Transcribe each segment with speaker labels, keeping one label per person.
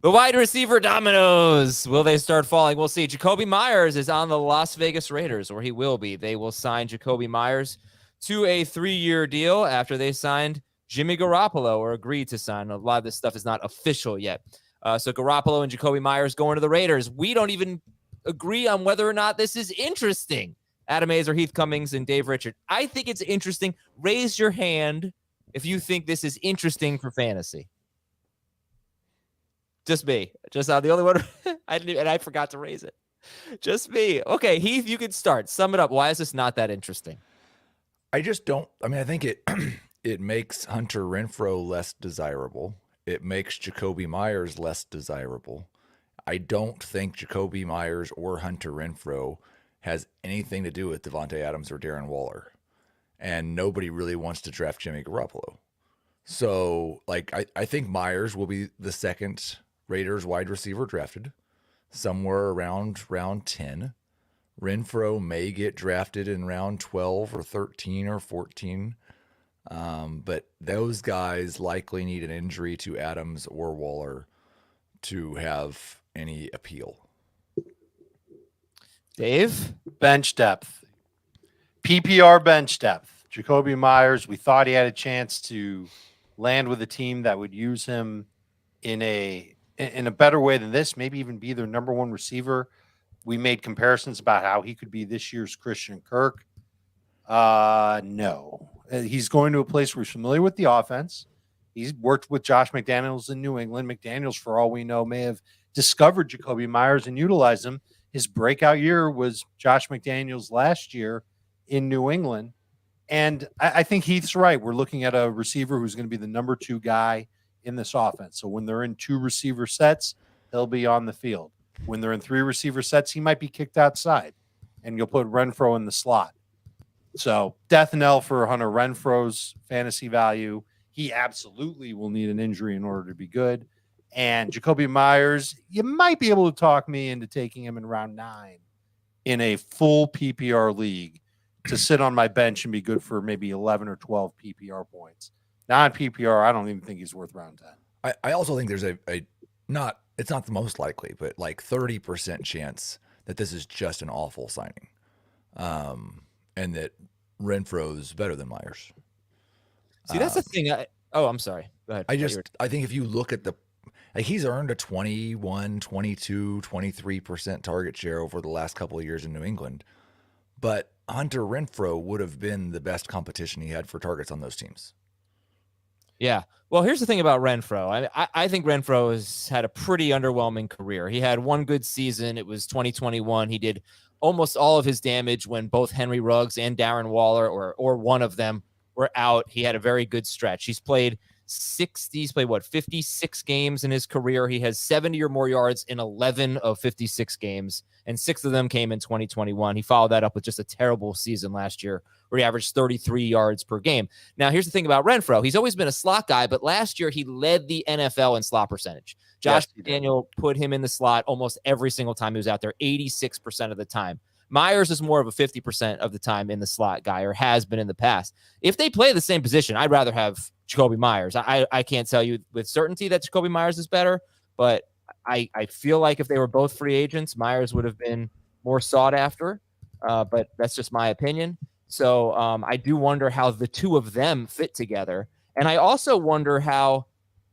Speaker 1: The wide receiver dominoes. Will they start falling? We'll see. Jakobi Meyers is on the Las Vegas Raiders, or he will be. They will sign Jakobi Meyers to a 3-year deal after they signed Jimmy Garoppolo, or agreed to sign. A lot of this stuff is not official yet. So Garoppolo and Jakobi Meyers going to the Raiders. We don't even agree on whether or not this is interesting. Adam Azer, Heath Cummings, and Dave Richard. I think it's interesting. Raise your hand if you think this is interesting for fantasy. Just me. Just the only one. I forgot to raise it. Just me. Okay, Heath, you can start. Sum it up. Why is this not that interesting?
Speaker 2: I just don't. I mean, I think it makes Hunter Renfrow less desirable. It makes Jakobi Meyers less desirable. I don't think Jakobi Meyers or Hunter Renfrow has anything to do with Davante Adams or Darren Waller. And nobody really wants to draft Jimmy Garoppolo. So, like, I think Myers will be the second Raiders wide receiver drafted, somewhere around round 10. Renfrow may get drafted in round 12 or 13 or 14. But those guys likely need an injury to Adams or Waller to have any appeal.
Speaker 1: Dave?
Speaker 3: Bench depth. PPR bench depth. Jakobi Meyers, we thought he had a chance to land with a team that would use him in a better way than this, maybe even be their number one receiver. We made comparisons about how he could be this year's Christian Kirk. No. He's going to a place where he's familiar with the offense. He's worked with Josh McDaniels in New England. McDaniels, for all we know, may have discovered Jakobi Meyers and utilized him. His breakout year was Josh McDaniels last year in New England. And I think Heath's right. We're looking at a receiver who's going to be the number 2 guy in this offense. So when they're in 2 receiver sets, he'll be on the field. When they're in 3 receiver sets, he might be kicked outside, and you'll put Renfrow in the slot. So death knell for Hunter Renfrow's fantasy value. He absolutely will need an injury in order to be good. And Jakobi Meyers, you might be able to talk me into taking him in round 9 in a full PPR league to sit on my bench and be good for maybe 11 or 12 PPR points. Non-PPR, I don't even think he's worth round 10.
Speaker 2: I also think there's it's not the most likely, but like 30% chance that this is just an awful signing. And that Renfro's better than Myers.
Speaker 1: See, that's the thing. I'm sorry. Go ahead.
Speaker 2: I think if you look at he's earned a 21, 22, 23% target share over the last couple of years in New England. But Hunter Renfrow would have been the best competition he had for targets on those teams.
Speaker 1: Yeah. Well, here's the thing about Renfrow. I think Renfrow has had a pretty underwhelming career. He had one good season. It was 2021. He did almost all of his damage when both Henry Ruggs and Darren Waller or one of them were out. He had a very good stretch. He's played 56 games in his career. He has 70 or more yards in 11 of 56 games, and 6 of them came in 2021. He followed that up with just a terrible season last year where he averaged 33 yards per game. Now, here's the thing about Renfrow. He's always been a slot guy, but last year he led the NFL in slot percentage. Josh McDaniel put him in the slot almost every single time he was out there, 86% of the time. Myers is more of a 50% of the time in the slot guy, or has been in the past. If they play the same position, I'd rather have Jakobi Meyers. I can't tell you with certainty that Jakobi Meyers is better, but I feel like if they were both free agents, Meyers would have been more sought after. But that's just my opinion. So I do wonder how the two of them fit together. And I also wonder how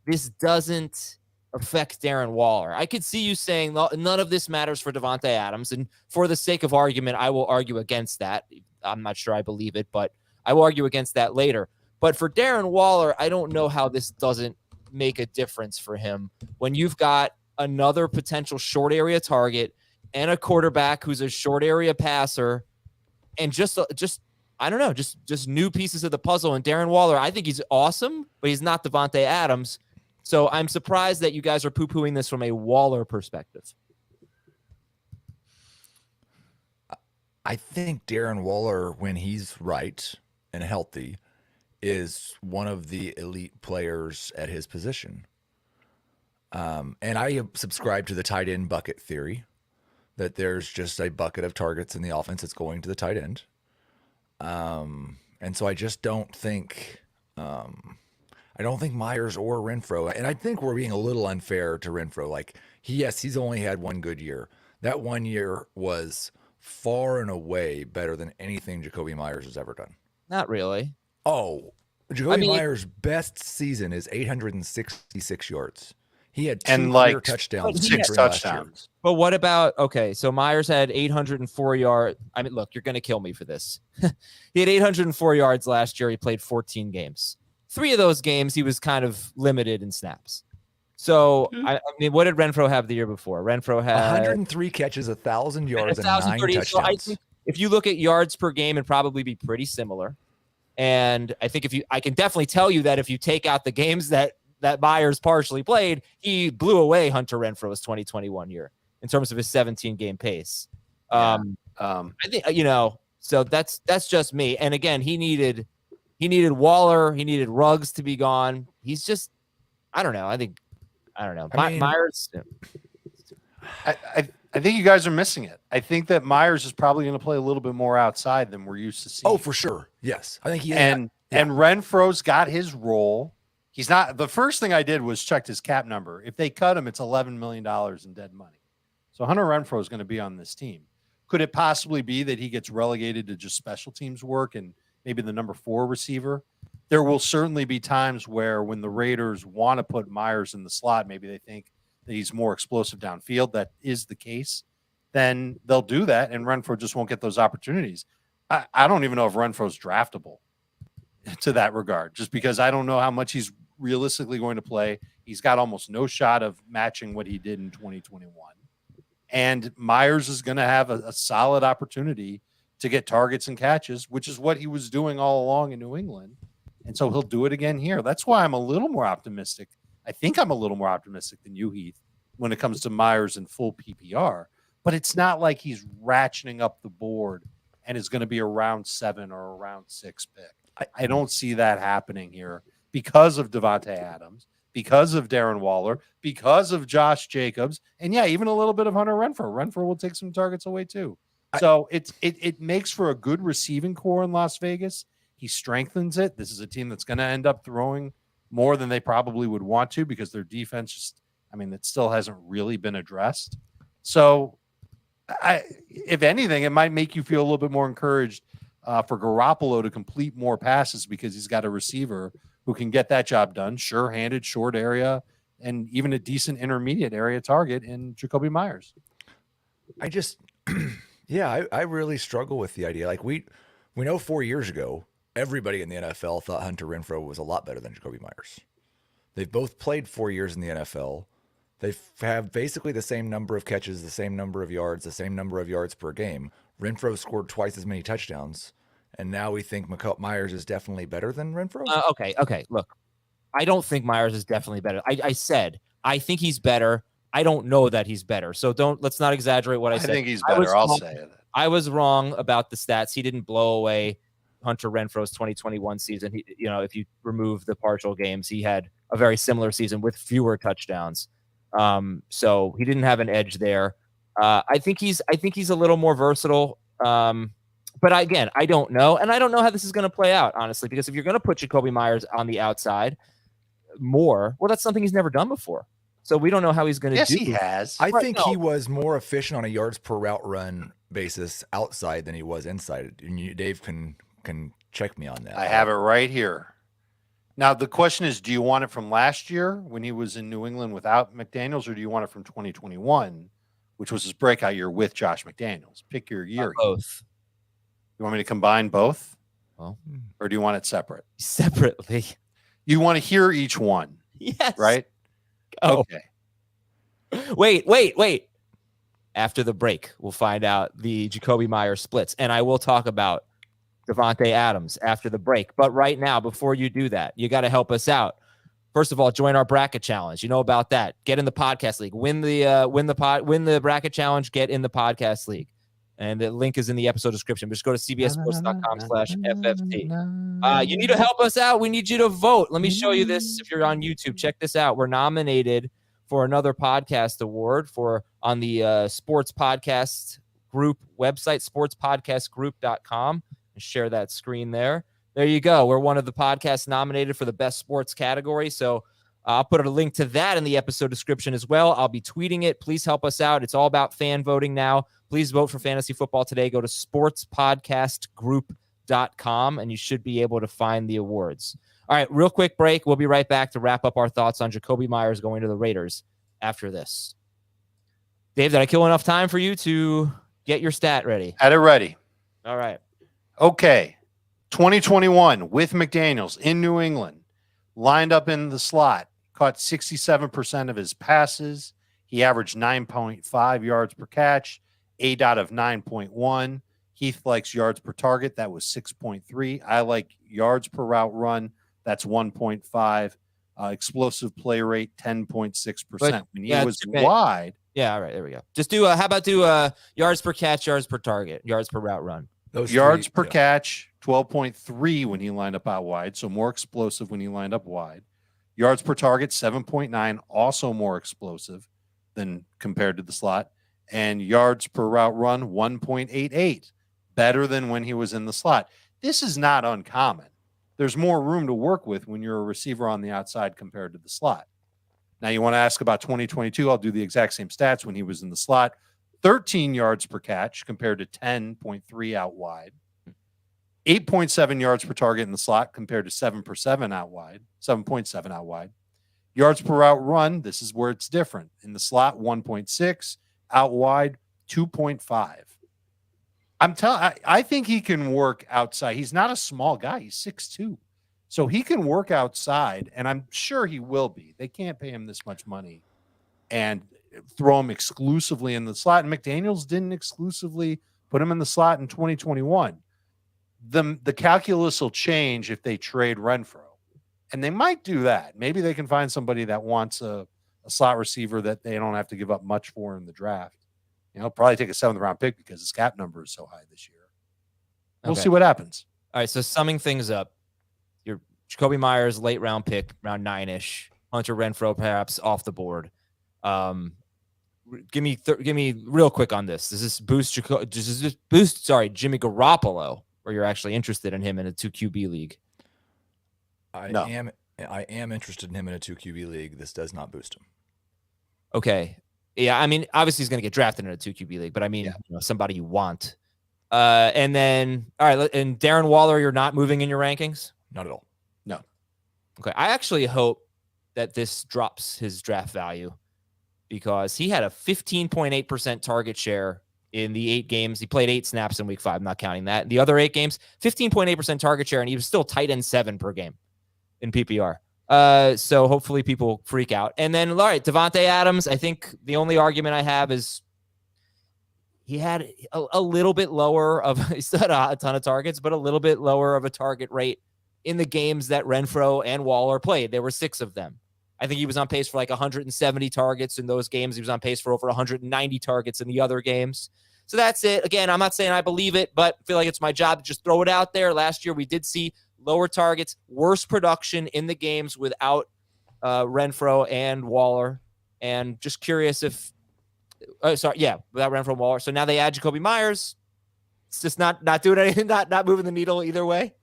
Speaker 1: this doesn't affect Darren Waller. I could see you saying none of this matters for Davante Adams. And for the sake of argument, I will argue against that. I'm not sure I believe it, but I will argue against that later. But for Darren Waller, I don't know how this doesn't make a difference for him when you've got another potential short area target and a quarterback who's a short area passer and just I don't know, just new pieces of the puzzle. And Darren Waller, I think he's awesome, but he's not Davante Adams. So I'm surprised that you guys are poo-pooing this from a Waller perspective.
Speaker 2: I think Darren Waller, when he's right and healthy, is one of the elite players at his position. And I subscribe to the tight end bucket theory, that there's just a bucket of targets in the offense that's going to the tight end. And so I just don't think I don't think Meyers or Renfrow, and I think we're being a little unfair to Renfrow. Like, he's only had one good year. That 1 year was far and away better than anything Jakobi Meyers has ever done.
Speaker 1: Not really.
Speaker 2: Oh, Jakobi Meyers' best season is 866 yards. He had two career touchdowns.
Speaker 3: 6 touchdowns.
Speaker 1: But what about, so Meyers had 804 yards. I mean, look, you're going to kill me for this. He had 804 yards last year. He played 14 games. 3 of those games, he was kind of limited in snaps. So, I mean, what did Renfrow have the year before? Renfrow had
Speaker 2: 103 catches, 1,000 yards, and 9 touchdowns.
Speaker 1: So I think if you look at yards per game, it'd probably be pretty similar. And I think I can definitely tell you that if you take out the games that Meyers partially played, he blew away Hunter Renfrow's 2021 year in terms of his 17-game pace. I think, so that's just me. And again, he needed Waller, he needed Ruggs to be gone. He's just, I don't know. Meyers.
Speaker 3: I think you guys are missing it. I think that Meyers is probably going to play a little bit more outside than we're used to seeing.
Speaker 2: Oh, for sure. Yes. I think he
Speaker 3: and Renfro's got his role. He's not. The first thing I did was check his cap number. If they cut him, it's $11 million in dead money. So Hunter Renfrow is going to be on this team. Could it possibly be that he gets relegated to just special teams work and maybe the number 4 receiver? There will certainly be times where when the Raiders want to put Meyers in the slot, maybe they think that he's more explosive downfield. That is the case. Then they'll do that, and Renfrow just won't get those opportunities. I don't even know if Renfrow's draftable to that regard, just because I don't know how much he's realistically going to play. He's got almost no shot of matching what he did in 2021. And Meyers is going to have a solid opportunity to get targets and catches, which is what he was doing all along in New England. And so he'll do it again here. That's why I'm a little more optimistic. I think I'm a little more optimistic than you, Heath, when it comes to Meyers in full PPR. But it's not like he's ratcheting up the board and is going to be a round 7 or a round 6 pick. I don't see that happening here because of Davante Adams, because of Darren Waller, because of Josh Jacobs, and even a little bit of Hunter Renfrow. Renfrow will take some targets away too. So it makes for a good receiving core in Las Vegas. He strengthens it. This is a team that's going to end up throwing more than they probably would want to because their defense it still hasn't really been addressed. So if anything, it might make you feel a little bit more encouraged for Garoppolo to complete more passes because he's got a receiver who can get that job done, sure-handed, short area, and even a decent intermediate area target in Jakobi Meyers.
Speaker 2: I just, I really struggle with the idea. Like we know 4 years ago, everybody in the NFL thought Hunter Renfrow was a lot better than Jakobi Meyers. They've both played 4 years in the NFL. They have basically the same number of catches, the same number of yards, the same number of yards per game. Renfrow scored twice as many touchdowns, and now we think Meyers is definitely better than Renfrow?
Speaker 1: Okay. Look, I don't think Meyers is definitely better. I said I think he's better. I don't know that he's better. So let's not exaggerate what I said.
Speaker 3: I think he's better. I'll say it.
Speaker 1: I was wrong about the stats. He didn't blow away Hunter Renfrow's 2021 season. If you remove the partial games, he had a very similar season with fewer touchdowns. So he didn't have an edge there. I think he's a little more versatile. But again, I don't know. And I don't know how this is going to play out, honestly, because if you're going to put Jakobi Meyers on the outside more, well, that's something he's never done before. So we don't know how he's going to do.
Speaker 3: Yes, he has.
Speaker 2: I think he was more efficient on a yards per route run basis outside than he was inside. And Dave can check me on that.
Speaker 3: I have it right here. Now, the question is, do you want it from last year when he was in New England without McDaniels, or do you want it from 2021, which was his breakout year with Josh McDaniels? Pick your year.
Speaker 1: Both.
Speaker 3: You want me to combine both?
Speaker 1: Well,
Speaker 3: or do you want it separate?
Speaker 1: Separately.
Speaker 3: You want to hear each one?
Speaker 1: Yes.
Speaker 3: Right?
Speaker 1: Oh.
Speaker 3: Okay.
Speaker 1: Wait. After the break, we'll find out the Jakobi Meyers splits, and I will talk about Davante Adams after the break. But right now, before you do that, you got to help us out. First of all, join our bracket challenge. You know about that. Get in the podcast league. Win the bracket challenge. Get in the podcast league. And the link is in the episode description. Just go to cbssports.com/FFT. You need to help us out. We need you to vote. Let me show you this. If you're on YouTube, check this out. We're nominated for another podcast award on the sports podcast group website, sportspodcastgroup.com. Share that screen there. There you go. We're one of the podcasts nominated for the best sports category. So I'll put a link to that in the episode description as well. I'll be tweeting it. Please help us out. It's all about fan voting now. Please vote for Fantasy Football Today. Go to sportspodcastgroup.com and you should be able to find the awards. All right, real quick break. We'll be right back to wrap up our thoughts on Jakobi Meyers going to the Raiders after this. Dave, did I kill enough time for you to get your stat ready?
Speaker 3: Had it ready.
Speaker 1: All right.
Speaker 3: Okay. 2021 with McDaniels in New England, lined up in the slot, caught 67% of his passes. He averaged 9.5 yards per catch, 8 out of 9.1. Heath likes yards per target. That was 6.3. I like yards per route run. That's 1.5. Explosive play rate, 10.6%. When he was wide.
Speaker 1: Yeah, all right, there we go. Just do how about do yards per catch, yards per target, yards per route run.
Speaker 3: Those yards per catch, 12.3 when he lined up out wide, so more explosive when he lined up wide. Yards per target, 7.9, also more explosive than compared to the slot. And yards per route run, 1.88, better than when he was in the slot. This is not uncommon. There's more room to work with when you're a receiver on the outside compared to the slot. Now, you want to ask about 2022, I'll do the exact same stats when he was in the slot. 13 yards per catch compared to 10.3 out wide. 8.7 yards per target in the slot compared to 7.7 out wide. Yards per route run, this is where it's different. In the slot, 1.6. Out wide, 2.5. I think he can work outside. He's not a small guy. He's 6'2". So he can work outside, and I'm sure he will be. They can't pay him this much money and throw him exclusively in the slot. And McDaniels didn't exclusively put him in the slot in 2021. The calculus will change if they trade Renfrow. And they might do that. Maybe they can find somebody that wants a slot receiver that they don't have to give up much for in the draft. Probably take a 7th round pick because his cap number is so high this year. We'll see what happens.
Speaker 1: All right, so summing things up, your Jakobi Meyers, late round pick, round 9-ish. Hunter Renfrow, perhaps off the board. Give me real quick on this. Does this boost Jimmy Garoppolo, or you're actually interested in him in a 2 QB league?
Speaker 2: I am interested in him in a 2 QB league. This does not boost him.
Speaker 1: Okay. Yeah, I mean, obviously he's going to get drafted in a 2 QB league, but I mean, somebody you want. And then, all right, and Darren Waller, you're not moving in your rankings?
Speaker 2: Not at all.
Speaker 3: No.
Speaker 1: Okay. I actually hope that this drops his draft value because he had a 15.8% target share in the 8 games. He played 8 snaps in week 5. I'm not counting that. The other 8 games, 15.8% target share, and he was still tight end 7 per game in PPR. So hopefully people freak out. And then, all right, Davante Adams, I think the only argument I have is he had a little bit lower of, he still had a ton of targets, but a little bit lower of a target rate in the games that Renfrow and Waller played. There were 6 of them. I think he was on pace for like 170 targets in those games. He was on pace for over 190 targets in the other games. So that's it. Again, I'm not saying I believe it, but I feel like it's my job to just throw it out there. Last year, we did see lower targets, worse production in the games without Renfrow and Waller. And just curious if, without Renfrow and Waller. So now they add Jakobi Meyers. It's just not doing anything, not moving the needle either way.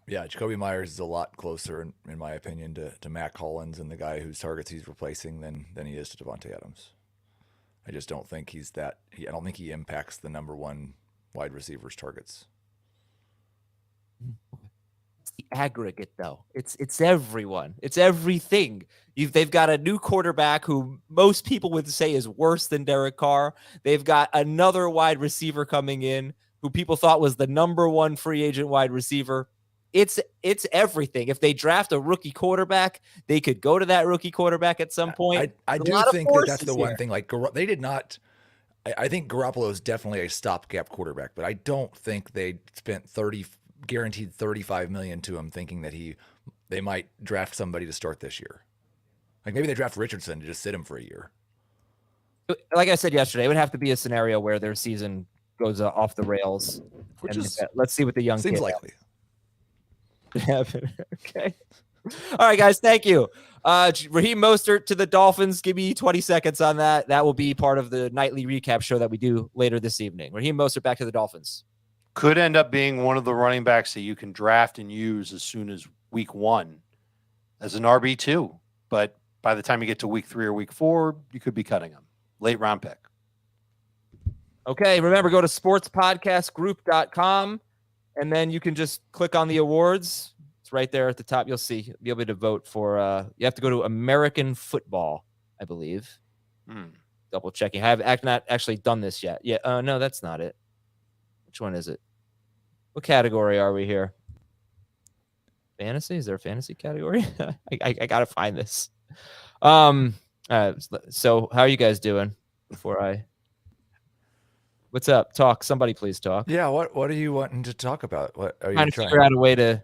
Speaker 2: Jakobi Meyers is a lot closer, in my opinion, to Mac Hollins and the guy whose targets he's replacing than he is to Davante Adams. I just don't think I don't think he impacts the number 1 wide receiver's targets.
Speaker 1: It's the aggregate, though. It's everyone. It's everything. They've got a new quarterback who most people would say is worse than Derek Carr. They've got another wide receiver coming in who people thought was the number 1 free agent wide receiver. It's everything. If they draft a rookie quarterback, they could go to that rookie quarterback at some point.
Speaker 2: I do think that's the one thing. Like, they did not. I think Garoppolo is definitely a stopgap quarterback, but I don't think they spent guaranteed $35 million to him, thinking that they might draft somebody to start this year. Like maybe they draft Richardson to just sit him for a year.
Speaker 1: Like I said yesterday, it would have to be a scenario where their season goes off the rails. Let's see what the young
Speaker 2: seems likely.
Speaker 1: Okay. All right, guys. Thank you. Raheem Mostert to the Dolphins. Give me 20 seconds on that. That will be part of the nightly recap show that we do later this evening. Raheem Mostert back to the Dolphins.
Speaker 3: Could end up being one of the running backs that you can draft and use as soon as week 1 as an RB2. But by the time you get to week 3 or week 4, you could be cutting him. Late round pick.
Speaker 1: Okay, remember, go to sportspodcastgroup.com, and then you can just click on the awards. It's right there at the top. You'll see. You'll be able to vote for, you have to go to American football, I believe. Double checking. I have not actually done this yet. Yeah, no, that's not it. Which one is it? What category are we here? Fantasy? Is there a fantasy category? I got to find this. So how are you guys doing what's up? Talk. Somebody please talk.
Speaker 2: Yeah. What are you wanting to talk about? What are you
Speaker 1: trying to figure out a way to?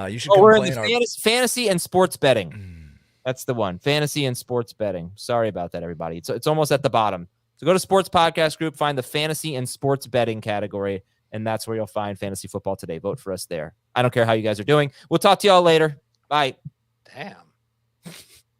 Speaker 2: You should.
Speaker 1: We're in the fantasy and sports betting. That's the one. Fantasy and sports betting. Sorry about that, everybody. It's almost at the bottom. So go to Sports Podcast Group, find the fantasy and sports betting category, and that's where you'll find Fantasy Football Today. Vote for us there. I don't care how you guys are doing. We'll talk to y'all later. Bye.
Speaker 3: Damn.